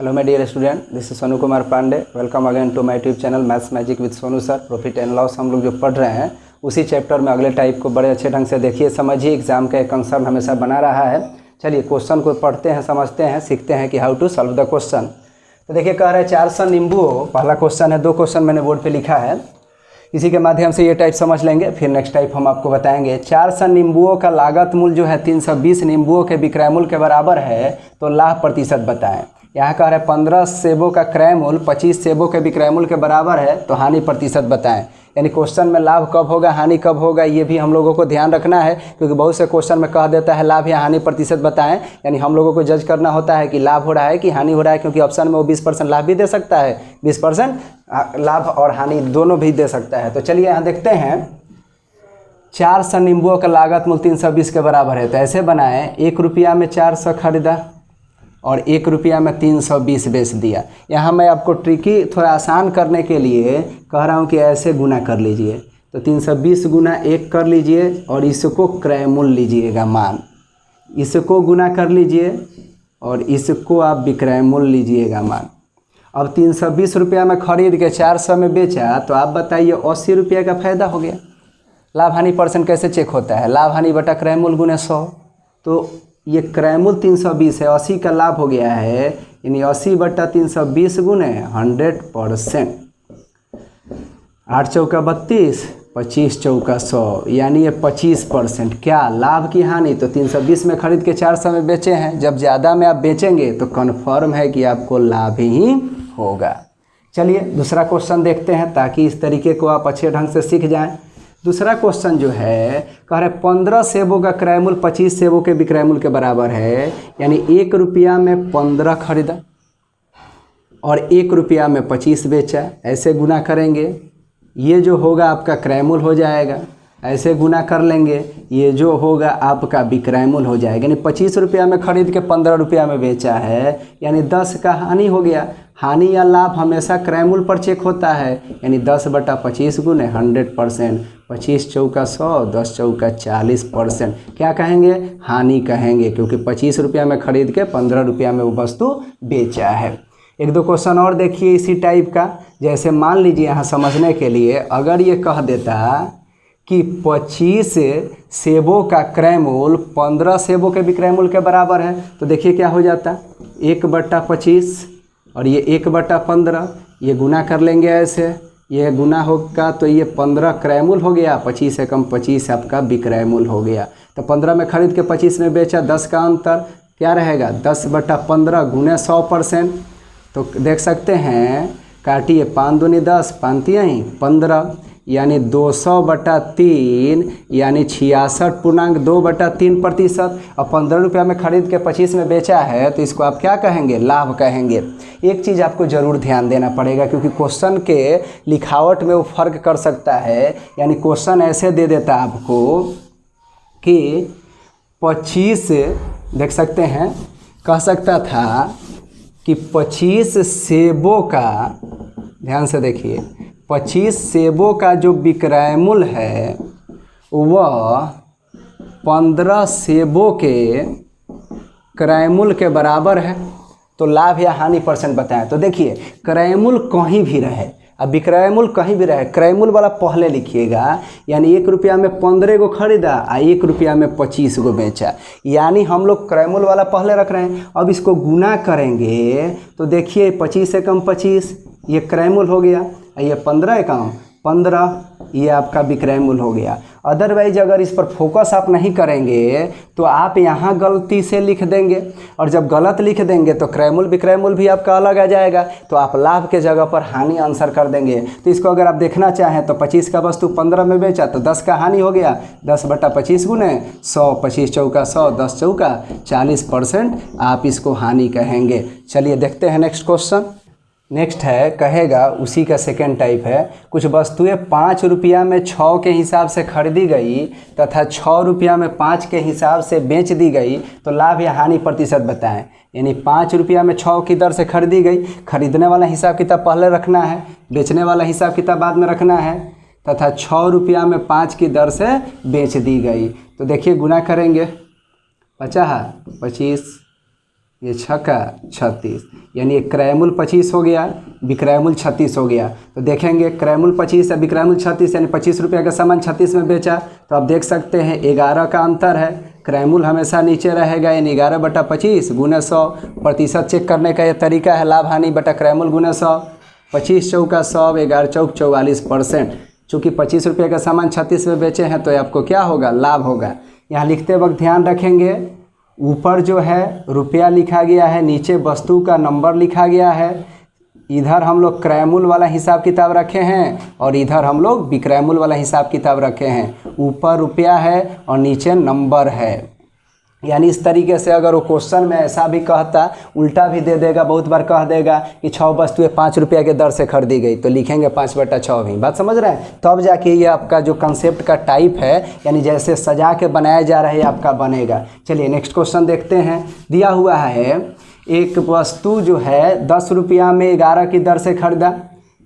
Hello my dear student, this is Sonu Kumar Pandey. Welcome again to my YouTube channel maths magic with Sonu sir. Profit and loss हम लोग जो पढ़ रहे हैं उसी चैप्टर में अगले टाइप को बड़े अच्छे ढंग से देखिए, समझिए। एग्जाम का एक कंसर्न हमेशा बना रहा है। चलिए क्वेश्चन को पढ़ते हैं, समझते हैं, सीखते हैं कि how to solve the question. तो देखिए कह रहे हैं 400 नींबू, पहला क्वेश्चन है। 2 क्वेश्चन मैंने बोर्ड पर लिखा है, इसी के माध्यम से ये टाइप समझ लेंगे, फिर नेक्स्ट टाइप हम आपको बताएंगे। 400 नींबुओं का लागत मूल्य जो है 320 नींबुओं के विक्रय मूल्य के बराबर है, तो लाभ प्रतिशत बताएं। यहाँ कह रहे हैं 15 सेबों का क्रय मूल्य 25 सेबों के विक्रय मूल्य के बराबर है, तो हानि प्रतिशत बताएं। यानी क्वेश्चन में लाभ कब होगा, हानि कब होगा, ये भी हम लोगों को ध्यान रखना है, क्योंकि बहुत से क्वेश्चन में कह देता है लाभ या हानि प्रतिशत बताएं। यानी हम लोगों को जज करना होता है कि लाभ हो रहा है कि हानि हो रहा है, क्योंकि ऑप्शन में वो 20% लाभ भी दे सकता है, 20% लाभ और हानि दोनों भी दे सकता है। तो चलिए यहाँ देखते हैं, 400 नींबुओं का लागत मूल्य 320 के बराबर है। तो ऐसे बनाएं, 1 रुपया में 400 खरीदा और 1 रुपया में 320 बेच दिया। यहाँ मैं आपको ट्रिकी थोड़ा आसान करने के लिए कह रहा हूँ कि ऐसे गुना कर लीजिए। तो 320 गुना 1 कर लीजिए और इसको क्रय मूल्य लीजिएगा मान, इसको गुना कर लीजिए और इसको आप विक्रय मूल्य लीजिएगा मान। अब 320 रुपया में खरीद के 400 में बेचा, तो आप बताइए 80 रुपया का फायदा हो गया। लाभ हानि परसेंट कैसे चेक होता है? लाभ हानि बटा क्रय मूल्य गुने 100। तो ये क्रय मूल्य 320 है, 80 का लाभ हो गया है, यानी 80 बटा 320 गुने 100%। 8 चौका 32, 25 चौका 100, यानी ये 25%। क्या लाभ की हानि? तो 320 में खरीद के 400 में बेचे हैं, जब ज़्यादा में आप बेचेंगे तो कन्फर्म है कि आपको लाभ ही होगा। चलिए दूसरा क्वेश्चन देखते हैं, ताकि इस तरीके को आप अच्छे ढंग से सीख जाएं। दूसरा क्वेश्चन जो है कह रहे 15 सेबों का क्रय मूल्य 25 सेबों के विक्रय मूल्य के बराबर है। यानी 1 रुपया में 15 खरीदा और 1 रुपया में 25 बेचा। ऐसे गुना करेंगे, ये जो होगा आपका क्रय मूल्य हो जाएगा। ऐसे गुना कर लेंगे, ये जो होगा आपका विक्रय मूल्य हो जाएगा। यानी 25 रुपया में खरीद के 15 रुपया में बेचा है, यानी 10 का हानि हो गया। हानि या लाभ हमेशा क्रय मूल्य पर चेक होता है, यानी 10 बटा 25 गुने 100%। 25 चौका 100, 10 चौका 40%। क्या कहेंगे? हानि कहेंगे, क्योंकि 25 रुपया में खरीद के 15 रुपया में वो वस्तु बेचा है। 1-2 क्वेश्चन और देखिए इसी टाइप का। जैसे मान लीजिए यहाँ समझने के लिए, अगर ये कह देता कि 25 सेबों का क्रय मूल्य 15 सेबों के विक्रय मूल्य के बराबर है, तो देखिए क्या हो जाता, 1 बटा 25 और ये 1 बटा 15, ये गुना कर लेंगे। ऐसे ये गुना होगा तो ये 15 क्रय मूल्य हो गया, 25 से कम 25 आपका विक्रय मूल्य हो गया। तो 15 में खरीद के 25 में बेचा, 10 का अंतर क्या रहेगा? 10 बटा 15 गुने 100%। तो देख सकते हैं, काटिए 5 दूनी 10, 5 तिहाई 15, यानी 200 बटा 3, यानी 66.2 बटा 3%। और 15 रुपया में खरीद के 25 में बेचा है, तो इसको आप क्या कहेंगे? लाभ कहेंगे। एक चीज़ आपको ज़रूर ध्यान देना पड़ेगा, क्योंकि क्वेश्चन के लिखावट में वो फ़र्क कर सकता है। यानी क्वेश्चन ऐसे दे देता आपको कि 25, देख सकते हैं, कह सकता था कि 25 सेबों का, ध्यान से देखिए, 25 सेबों का जो विक्रय मूल्य है वह 15 सेबों के क्रय मूल्य के बराबर है, तो लाभ या हानि परसेंट बताएं। तो देखिए क्रय मूल्य कहीं भी रहे, अब विक्रय मूल्य कहीं भी रहे, क्रय मूल्य वाला पहले लिखिएगा। यानी 1 रुपया में 15 को खरीदा और 1 रुपया में 25 को बेचा, यानी हम लोग क्रय मूल्य वाला पहले रख रहे हैं। अब इसको गुना करेंगे तो देखिए 25 से कम 25, ये क्रय मूल्य हो गया, ये 15 एकम 15, ये आपका विक्रय मूल्य हो गया। अदरवाइज अगर इस पर फोकस आप नहीं करेंगे तो आप यहाँ गलती से लिख देंगे, और जब गलत लिख देंगे तो क्रय मूल्य विक्रय मूल्य भी आपका अलग आ जाएगा, तो आप लाभ के जगह पर हानि आंसर कर देंगे। तो इसको अगर आप देखना चाहें तो 25 का वस्तु 15 में बेचा, तो 10 का हानि हो गया, 10 बटा 25 गुने 100, 25 चौका 100, 10 चौका 40%, आप इसको हानि कहेंगे। चलिए देखते हैं नेक्स्ट क्वेश्चन। नेक्स्ट है, कहेगा उसी का सेकेंड टाइप है, कुछ वस्तुएं 5 रुपया में 6 के हिसाब से खरीदी गई तथा 6 रुपया में 5 के हिसाब से बेच दी गई, तो लाभ या हानि प्रतिशत बताएं। यानी 5 रुपया में 6 की दर से खरीदी गई, खरीदने वाला हिसाब किताब पहले रखना है, बेचने वाला हिसाब किताब बाद में रखना है, तथा 6 रुपया में 5 की दर से बेच दी गई। तो देखिए गुना करेंगे, 50 25 ये छक्का 36, यानी क्रयमूल 25 हो गया, विक्रयमूल 36 हो गया। तो देखेंगे क्रयमूल 25 या विक्रयमूल 36, यानी 25 रुपये का सामान 36 में बेचा। तो आप देख सकते हैं 11 का अंतर है, क्रयमूल हमेशा नीचे रहेगा, यानी 11/25 गुना 100। प्रतिशत चेक करने का ये तरीका है, लाभ हानि बटा क्रयमूल गुना 100। 25 चौका 100, 11 चौक 44%। चूँकि 25 रुपये का सामान 36 में बेचे हैं तो आपको क्या होगा, लाभ होगा। यहाँ लिखते वक्त ध्यान रखेंगे, ऊपर जो है रुपया लिखा गया है, नीचे वस्तु का नंबर लिखा गया है। इधर हम लोग क्रयमूल वाला हिसाब किताब रखे हैं और इधर हम लोग विक्रयमूल वाला हिसाब किताब रखे हैं। ऊपर रुपया है और नीचे नंबर है। यानी इस तरीके से अगर वो क्वेश्चन में ऐसा भी कहता, उल्टा भी दे देगा, बहुत बार कह देगा कि 6 वस्तुएं 5 रुपये के दर से खरीदी गई, तो लिखेंगे 5/6 भी। बात समझ रहे हैं? तब जाके ये आपका जो कंसेप्ट का टाइप है, यानी जैसे सजा के बनाया जा रहा है, आपका बनेगा। चलिए नेक्स्ट क्वेश्चन देखते हैं। दिया हुआ है एक वस्तु जो है 10 रुपया में 11 की दर से खरीदा,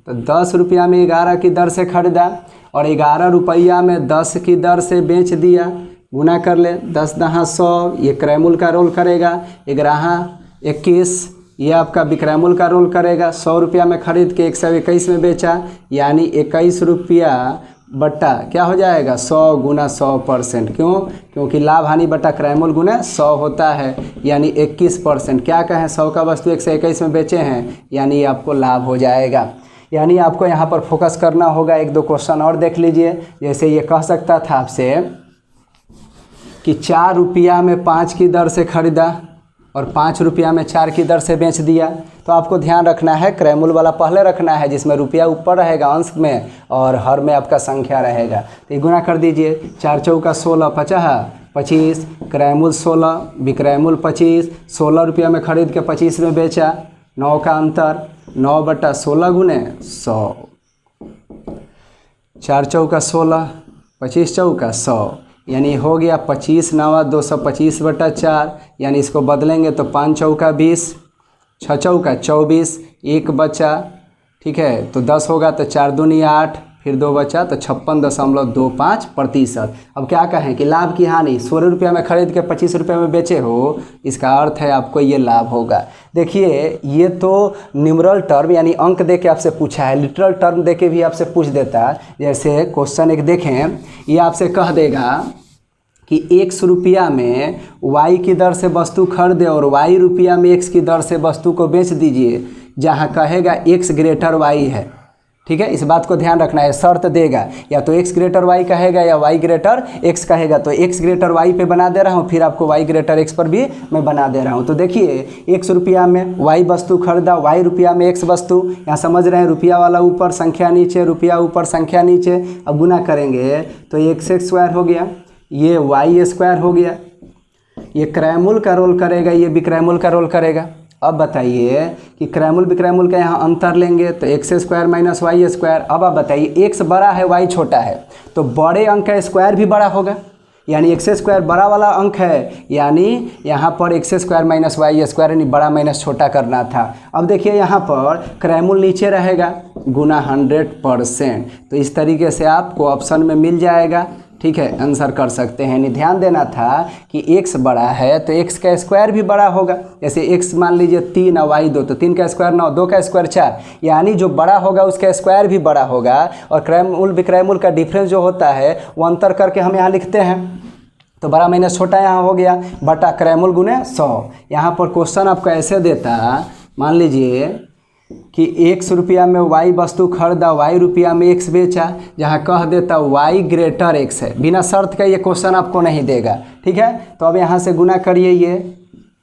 तो 10 रुपया में 11 की दर से खरीदा और 11 रुपया में 10 की दर से बेच दिया। गुना कर ले, 10 दहा 100, ये क्रयमूल का रोल करेगा। 11 21, ये आपका विक्रयमूल का रोल करेगा। 100 रुपया में खरीद के 121 में बेचा, यानी 21 रुपया बट्टा क्या हो जाएगा, 100 गुना 100%। क्यों? क्योंकि लाभ हानि बटा क्रयमूल गुना 100 होता है, यानी 21%। क्या कहें, 100 का वस्तु 121 में बेचे हैं, यानी आपको लाभ हो जाएगा। यानी आपको यहाँ पर फोकस करना होगा। 1-2 क्वेश्चन और देख लीजिए। जैसे ये कह सकता था आपसे कि 4 रुपया में 5 की दर से खरीदा और 5 रुपया में 4 की दर से बेच दिया। तो आपको ध्यान रखना है, क्रयमूल वाला पहले रखना है, जिसमें रुपया ऊपर रहेगा अंश में और हर में आपका संख्या रहेगा। तो ये गुना कर दीजिए, 4 चौका 16, 25, क्रयमूल 16, विक्रयमूल 25। 16 रुपया में खरीद के 25 में बेचा, 9 का अंतर, 9/16 गुने 100। 4 चौका 16, 25 चौका 100, यानी हो गया 25 9 225/4। यानी इसको बदलेंगे तो 5 चौका 20, 6 चौका 24, 1 बचा, ठीक है। तो 10 होगा तो 4 दूनी 8, फिर 2 बचा तो 56.25%। अब क्या कहें कि लाभ की हानि, 16 रुपया में खरीद के 25 रुपये में बेचे हो, इसका अर्थ है आपको ये लाभ होगा। देखिए ये तो न्यूमरल टर्म यानी अंक दे के आपसे पूछा है, लिटरल टर्म दे के भी आपसे पूछ देता है। जैसे क्वेश्चन एक देखें, ये आपसे कह देगा कि x रुपया में y की दर से वस्तु खरीदे और y रुपया में x की दर से वस्तु को बेच दीजिए, जहाँ कहेगा x ग्रेटर y है। ठीक है, इस बात को ध्यान रखना है। शर्त देगा, या तो x ग्रेटर y कहेगा या y ग्रेटर x कहेगा। तो x ग्रेटर y पे बना दे रहा हूँ, फिर आपको y ग्रेटर x पर भी मैं बना दे रहा हूँ। तो देखिए x रुपया में y वस्तु खरीदा, y रुपया में x वस्तु, यहाँ समझ रहे हैं, रुपया वाला ऊपर संख्या नीचे, रुपया ऊपर संख्या नीचे। अब गुना करेंगे तो x² हो गया, ये y² हो गया। ये क्रयमूल का रोल करेगा, ये विक्रयमूल का रोल करेगा। अब बताइए कि क्रयमूल विक्रयमूल का यहाँ अंतर लेंगे तो x² माइनस y²। अब आप बताइए x बड़ा है y छोटा है, तो बड़े अंक का स्क्वायर भी बड़ा होगा, यानी x² बड़ा वाला अंक है, यानी यहाँ पर x² माइनस y² यानी बड़ा माइनस छोटा करना था। अब देखिए यहाँ पर क्रयमूल नीचे रहेगा, गुना 100%। तो इस तरीके से आपको ऑप्शन में मिल जाएगा। ठीक है, आंसर कर सकते हैं। यानी ध्यान देना था कि x बड़ा है तो x का स्क्वायर भी बड़ा होगा। जैसे x मान लीजिए 3 और y 2, तो 3 का स्क्वायर 9, 2 का स्क्वायर 4, यानी जो बड़ा होगा उसका स्क्वायर भी बड़ा होगा। और क्रयमूल विक्रयमूल का डिफरेंस जो होता है वो अंतर करके हम यहाँ लिखते हैं। तो बड़ा माइनस छोटा यहाँ हो गया, बटा क्रयमूल गुने 100। यहाँ पर क्वेश्चन आपको ऐसे देता, मान लीजिए कि x रुपया में y वस्तु खरीदा, y रुपया में x बेचा, जहाँ कह देता y ग्रेटर x है। बिना शर्त का ये क्वेश्चन आपको नहीं देगा। ठीक है, तो अब यहाँ से गुना करिए। ये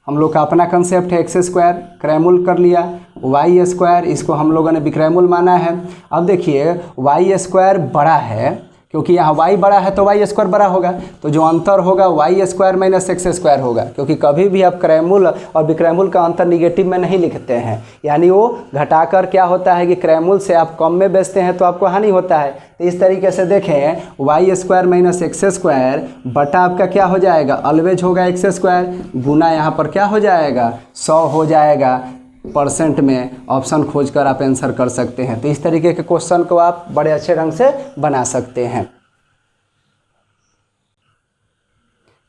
हम लोग का अपना कंसेप्ट है, x² क्रयमूल कर लिया, y², इसको हम लोगों ने विक्रयमूल माना है। अब देखिए y² बड़ा है, क्योंकि यहाँ y बड़ा है तो y² बड़ा होगा, तो जो अंतर होगा y² माइनस x² होगा। क्योंकि कभी भी आप क्रयमूल और विक्रयमूल का अंतर निगेटिव में नहीं लिखते हैं, यानी वो घटाकर क्या होता है कि क्रयमूल से आप कम में बेचते हैं तो आपको हानि होता है। तो इस तरीके से देखें, y² माइनस x² बटा आपका क्या हो जाएगा, ऑलवेज होगा x², गुना यहाँ पर क्या हो जाएगा, 100 हो जाएगा। परसेंट में ऑप्शन खोजकर आप आंसर कर सकते हैं। तो इस तरीके के क्वेश्चन को आप बड़े अच्छे ढंग से बना सकते हैं।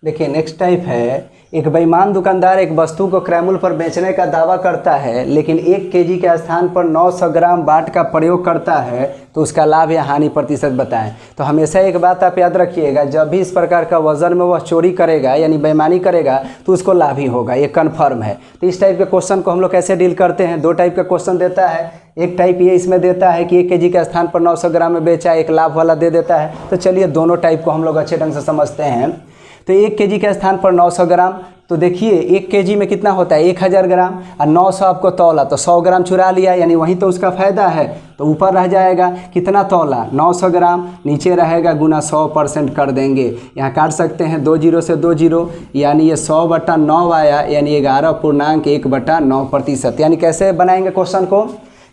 देखिए नेक्स्ट टाइप है, एक बेईमान दुकानदार एक वस्तु को क्रय मूल्य पर बेचने का दावा करता है, लेकिन 1 केजी के स्थान पर 900 ग्राम बाट का प्रयोग करता है, तो उसका लाभ या हानि प्रतिशत बताएं। तो हमेशा एक बात आप याद रखिएगा, जब भी इस प्रकार का वजन में वह चोरी करेगा यानी बेईमानी करेगा तो उसको लाभ ही होगा, ये कन्फर्म है। तो इस टाइप के क्वेश्चन को हम लोग कैसे डील करते हैं, 2 टाइप का क्वेश्चन देता है। एक टाइप ये इसमें देता है कि 1 केजी के स्थान पर 900 ग्राम में बेचा, एक लाभ वाला दे देता है। तो चलिए दोनों टाइप को हम लोग अच्छे ढंग से समझते हैं। तो 1 केजी के स्थान पर 900 ग्राम, तो देखिए 1 केजी में कितना होता है 1000 ग्राम, और 900 आपको तौला तो 100 ग्राम चुरा लिया, यानी वही तो उसका फ़ायदा है। तो ऊपर रह जाएगा कितना तौला 900 ग्राम, नीचे रहेगा गुना 100% कर देंगे। यहाँ काट सकते हैं 2 जीरो से 2 जीरो, यानी ये 100/9 आया, यानी 11.1/9%। यानी कैसे बनाएंगे क्वेश्चन को,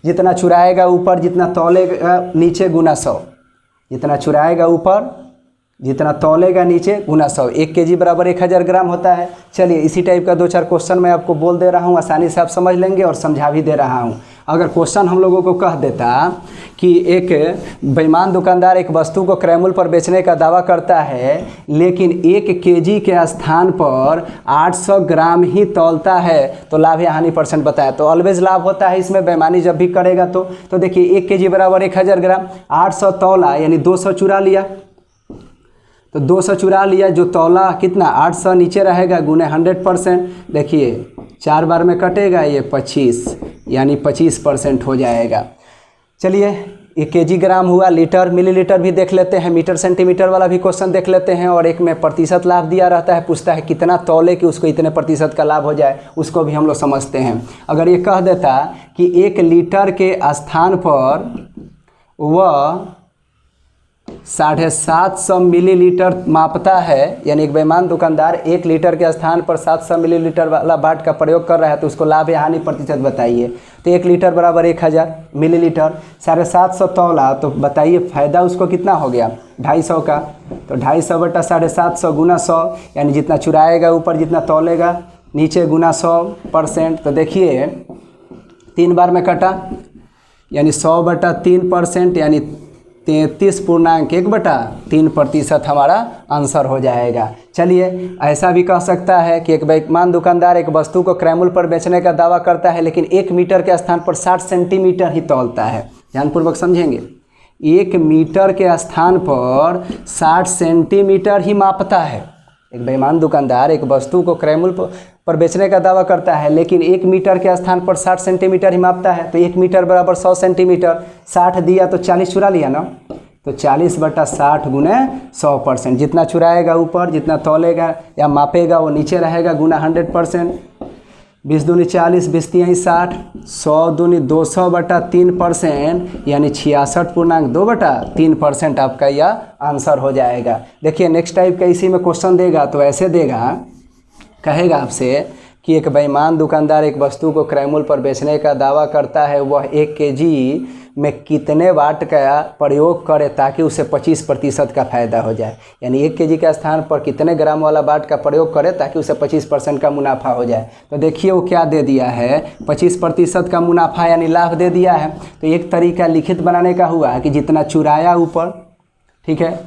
जितना चुराएगा ऊपर जितना तौलेगा नीचे गुना 100, जितना चुराएगा ऊपर जितना तौलेगा नीचे गुना 100। 1 केजी बराबर 1000 ग्राम होता है। चलिए इसी टाइप का 2-4 क्वेश्चन मैं आपको बोल दे रहा हूँ, आसानी से आप समझ लेंगे और समझा भी दे रहा हूँ। अगर क्वेश्चन हम लोगों को कह देता कि एक बेईमान दुकानदार एक वस्तु को क्रय मूल्य पर बेचने का दावा करता है, लेकिन 1 केजी के स्थान पर 800 ग्राम ही तौलता है, तो लाभ या हानि % बताया। तो ऑलवेज लाभ होता है इसमें, बेईमानी जब भी करेगा तो देखिए 1 केजी बराबर 1000 ग्राम, 800 तौला यानी 200 चुरा लिया, तो 200 चुरा लिया, जो तौला कितना 800 नीचे रहेगा गुने 100%। देखिए 4 बार में कटेगा ये 25, यानी 25% हो जाएगा। चलिए 1 केजी ग्राम हुआ, लीटर मिलीलीटर भी देख लेते हैं, मीटर सेंटीमीटर वाला भी क्वेश्चन देख लेते हैं। और एक में प्रतिशत लाभ दिया रहता है, पूछता है कितना तौले कि उसको इतने प्रतिशत का लाभ हो जाए, उसको भी हम लोग समझते हैं। अगर ये कह देता कि 1 लीटर के स्थान पर वह 750 मिलीलीटर मापता है, यानी एक बेईमान दुकानदार 1 लीटर के स्थान पर 700 मिलीलीटर वाला बाट का प्रयोग कर रहा है, तो उसको लाभ या हानि प्रतिशत बताइए। तो 1 लीटर बराबर 1000 मिलीलीटर, 750 तौला, तो बताइए फ़ायदा उसको कितना हो गया 250 का। तो 250/750 गुना 100, यानी जितना चुराएगा ऊपर जितना तौलेगा नीचे गुना 100%। तो देखिए 3 बार में कटा, यानी 100/3%, यानी 33.1/3% हमारा आंसर हो जाएगा। चलिए ऐसा भी कह सकता है कि एक बेईमान दुकानदार एक वस्तु को क्रय मूल्य पर बेचने का दावा करता है, लेकिन 1 मीटर के स्थान पर 60 सेंटीमीटर ही तौलता है। ध्यानपूर्वक समझेंगे, 1 मीटर के स्थान पर 60 सेंटीमीटर ही मापता है। एक बेईमान दुकानदार एक वस्तु को क्रय मूल्य पर बेचने का दावा करता है, लेकिन 1 मीटर के स्थान पर 60 सेंटीमीटर ही मापता है। तो 1 मीटर बराबर 100 सेंटीमीटर, 60 दिया तो 40 चुरा लिया ना, तो 40/60 गुने 100%। जितना चुराएगा ऊपर जितना तौलेगा या मापेगा वो नीचे रहेगा गुना 100%। 20 दूनी 40, 20 तिहाई 60, 100 दूनी 200/3%, यानी 66.2/3% आपका यह आंसर हो जाएगा। देखिए नेक्स्ट टाइप का इसी में क्वेश्चन देगा, तो ऐसे देगा, कहेगा आपसे कि एक बेईमान दुकानदार एक वस्तु को क्रय मूल्य पर बेचने का दावा करता है, वह 1 केजी में कितने वाट का प्रयोग करे ताकि उसे 25% का फ़ायदा हो जाए। यानी 1 केजी के स्थान पर कितने ग्राम वाला वाट का प्रयोग करे ताकि उसे 25% का मुनाफा हो जाए। तो देखिए वो क्या दे दिया है, 25% का मुनाफा यानी लाभ दे दिया है। तो एक तरीका लिखित बनाने का हुआ कि जितना चुराया ऊपर, ठीक है,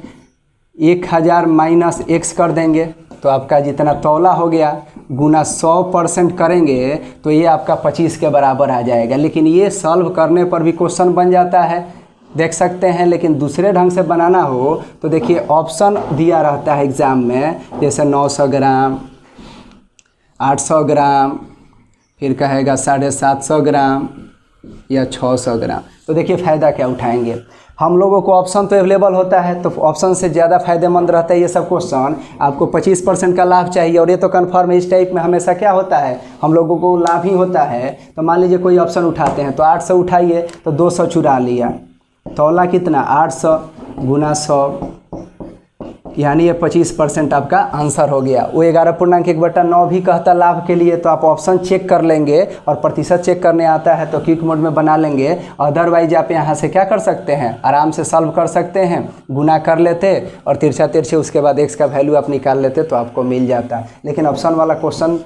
1000 माइनस x कर देंगे, तो आपका जितना तौला हो गया गुना 100% करेंगे, तो ये आपका 25 के बराबर आ जाएगा। लेकिन ये सॉल्व करने पर भी क्वेश्चन बन जाता है, देख सकते हैं। लेकिन दूसरे ढंग से बनाना हो तो देखिए ऑप्शन दिया रहता है एग्ज़ाम में, जैसे 900 ग्राम, 800 ग्राम, फिर कहेगा 750 ग्राम या 600 ग्राम। तो देखिए फ़ायदा क्या उठाएंगे हम लोगों को। ऑप्शन तो अवेलेबल होता है, तो ऑप्शन से ज़्यादा फ़ायदेमंद रहता है ये सब क्वेश्चन। आपको 25% का लाभ चाहिए, और ये तो कन्फर्म है। इस टाइप में हमेशा क्या होता है, हम लोगों को लाभ ही होता है। तो मान लीजिए कोई ऑप्शन उठाते हैं, तो 800 उठाइए तो 200 चुरा लिया, तौला कितना 800 गुना 100, यानी ये 25% आपका आंसर हो गया। वो 11.1/9 भी कहता लाभ के लिए, तो आप ऑप्शन चेक कर लेंगे, और प्रतिशत चेक करने आता है तो क्विक मोड में बना लेंगे। अदरवाइज आप यहाँ से क्या कर सकते हैं, आराम से सॉल्व कर सकते हैं, गुना कर लेते और तिरछा तिरछे उसके बाद x का वैल्यू आप निकाल लेते तो आपको मिल जाता। लेकिन ऑप्शन वाला क्वेश्चन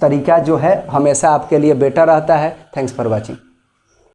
तरीका जो है हमेशा आपके लिए बेटर रहता है। Thanks for watching.